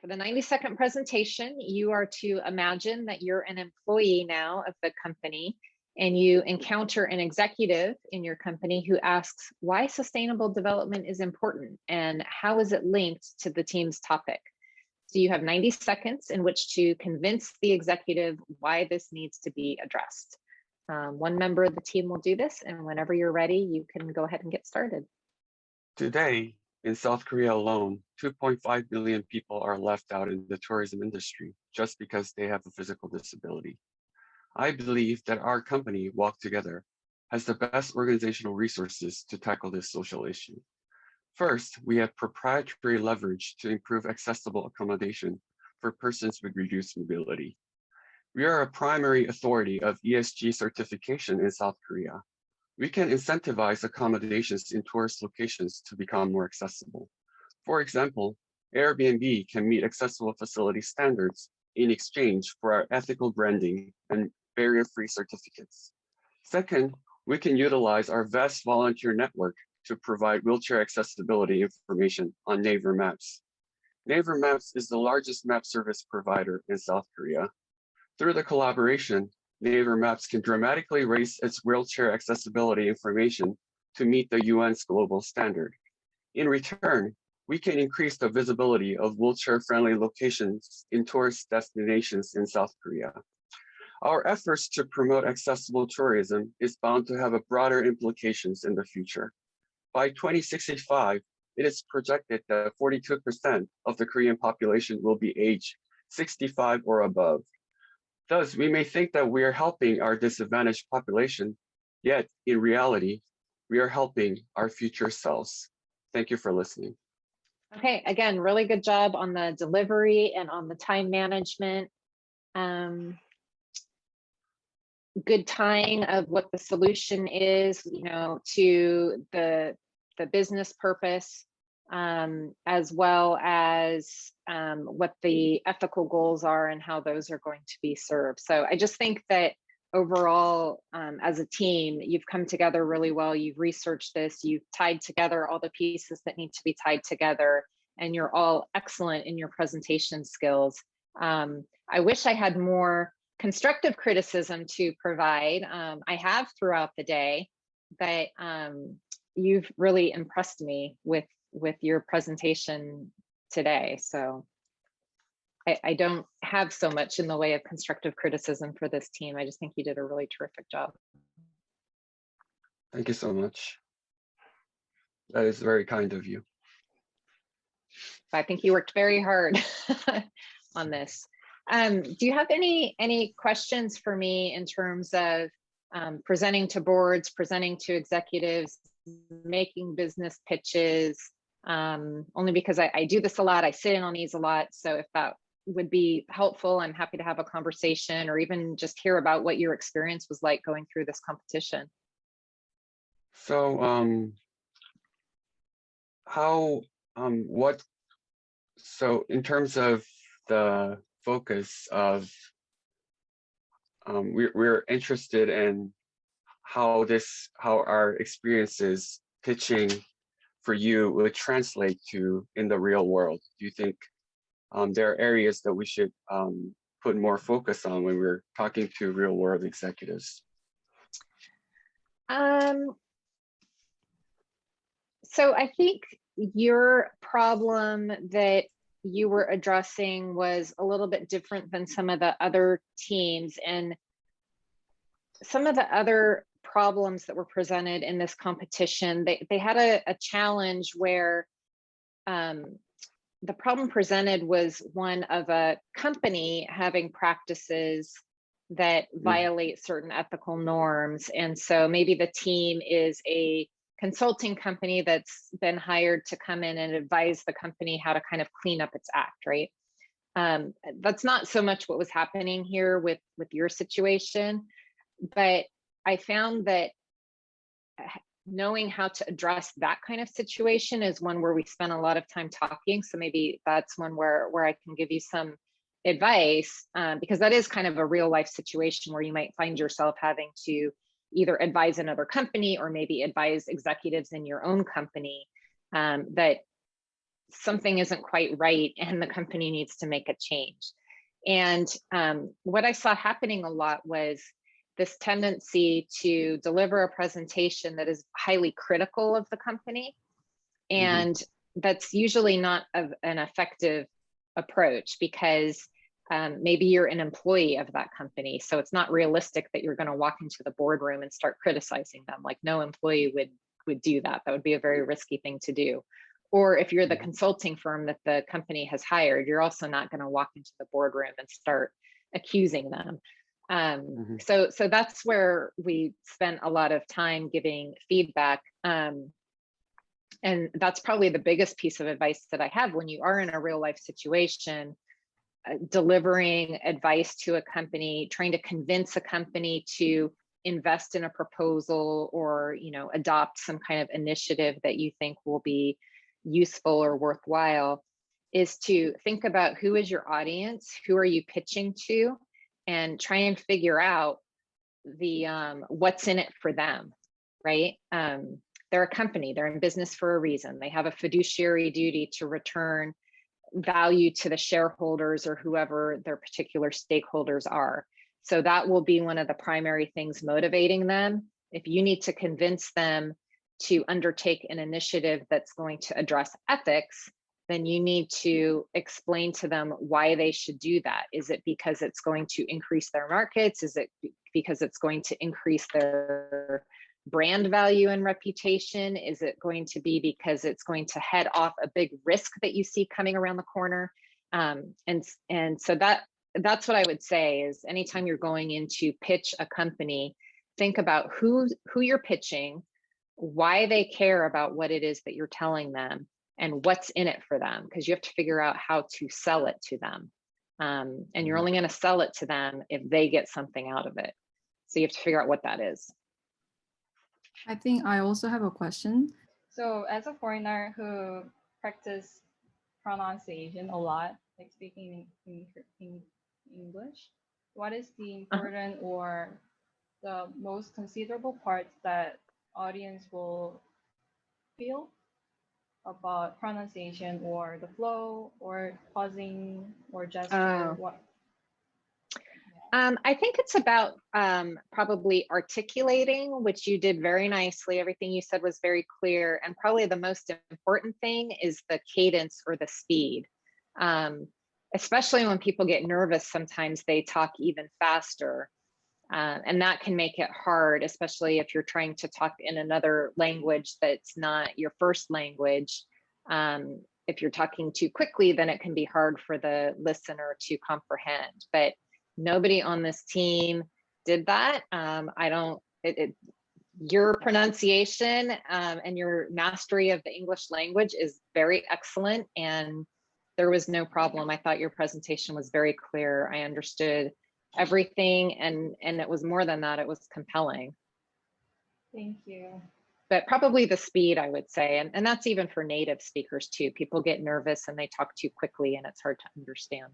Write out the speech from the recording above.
For the 90-second presentation, you are to imagine that you're an employee now of the company and you encounter an executive in your company who asks why sustainable development is important and how is it linked to the team's topic. So you have 90 seconds in which to convince the executive why this needs to be addressed. One member of the team will do this, and whenever you're ready, you can go ahead and get started. Today, in South Korea alone, 2.5 million people are left out in the tourism industry just because they have a physical disability. I believe that our company, Walk Together, has the best organizational resources to tackle this social issue. First, we have proprietary leverage to improve accessible accommodation for persons with reduced mobility. We are a primary authority of ESG certification in South Korea. We can incentivize accommodations in tourist locations to become more accessible. For example, Airbnb can meet accessible facility standards in exchange for our ethical branding and barrier-free certificates. Second, we can utilize our vast volunteer network to provide wheelchair accessibility information on Naver Maps. Naver Maps is the largest map service provider in South Korea. Through the collaboration, Naver Maps can dramatically raise its wheelchair accessibility information to meet the UN's global standard. In return, we can increase the visibility of wheelchair-friendly locations in tourist destinations in South Korea. Our efforts to promote accessible tourism is bound to have a broader implications in the future. By 2065, it is projected that 42% of the Korean population will be aged 65 or above. Thus, we may think that we are helping our disadvantaged population, yet in reality, we are helping our future selves. Thank you for listening. Okay, again, really good job on the delivery and on the time management. Good tying of what the solution is, to the business purpose, as well as what the ethical goals are and how those are going to be served. So I just think that overall, as a team, you've come together really well. You've researched this, you've tied together all the pieces that need to be tied together, and you're all excellent in your presentation skills. I wish I had more constructive criticism to provide. I have throughout the day, but you've really impressed me with your presentation today. So I don't have so much in the way of constructive criticism for this team. I just think you did a really terrific job. Thank you so much. That is very kind of you. I think you worked very hard on this. Do you have any questions for me in terms of presenting to boards, presenting to executives, making business pitches? Only because I do this a lot, I sit in on these a lot. So if that would be helpful, I'm happy to have a conversation or even just hear about what your experience was like going through this competition. So so in terms of the focus of, we're interested in how our experiences pitching for you would translate to in the real world. Do you think there are areas that we should put more focus on when we're talking to real world executives? So I think your problem that you were addressing was a little bit different than some of the other teams, and some of the other problems that were presented in this competition, they had a challenge where the problem presented was one of a company having practices that violate certain ethical norms. And so maybe the team is a consulting company that's been hired to come in and advise the company how to kind of clean up its act, right? That's not so much what was happening here with your situation, but I found that knowing how to address that kind of situation is one where we spend a lot of time talking. So maybe that's one where I can give you some advice, because that is kind of a real life situation where you might find yourself having to either advise another company or maybe advise executives in your own company. That something isn't quite right and the company needs to make a change. And what I saw happening a lot was this tendency to deliver a presentation that is highly critical of the company. And that's usually not an effective approach, because maybe you're an employee of that company. So it's not realistic that you're going to walk into the boardroom and start criticizing them. Like, no employee would do that. That would be a very risky thing to do. Or if you're the consulting firm that the company has hired, you're also not going to walk into the boardroom and start accusing them. So that's where we spent a lot of time giving feedback. And that's probably the biggest piece of advice that I have when you are in a real life situation, delivering advice to a company, trying to convince a company to invest in a proposal or, you know, adopt some kind of initiative that you think will be useful or worthwhile, is to think about who is your audience, who are you pitching to, and try and figure out the what's in it for them, right? They're a company, they're in business for a reason. They have a fiduciary duty to return value to the shareholders or whoever their particular stakeholders are. So that will be one of the primary things motivating them. If you need to convince them to undertake an initiative that's going to address ethics, then you need to explain to them why they should do that. Is it because it's going to increase their markets? Is it because it's going to increase their brand value and reputation? Is it going to be because it's going to head off a big risk that you see coming around the corner? And so that's what I would say is, anytime you're going in to pitch a company, think about who you're pitching, why they care about what it is that you're telling them, and what's in it for them, because you have to figure out how to sell it to them. And you're only going to sell it to them if they get something out of it. So you have to figure out what that is. I think I also have a question. So as a foreigner who practice pronunciation a lot, like speaking in English, what is the important or the most considerable parts that audience will feel about pronunciation, or the flow, or pausing, or gesture? What? I think it's about probably articulating, which you did very nicely. Everything you said was very clear. And probably the most important thing is the cadence or the speed. Especially when people get nervous, sometimes they talk even faster. And that can make it hard, especially if you're trying to talk in another language that's not your first language. If you're talking too quickly, then it can be hard for the listener to comprehend. But nobody on this team did that. Your pronunciation and your mastery of the English language is very excellent, and there was no problem. I thought your presentation was very clear. I understood everything, and it was more than that, it was compelling. Thank you. But probably the speed, I would say, and that's even for native speakers too. People get nervous and they talk too quickly and it's hard to understand.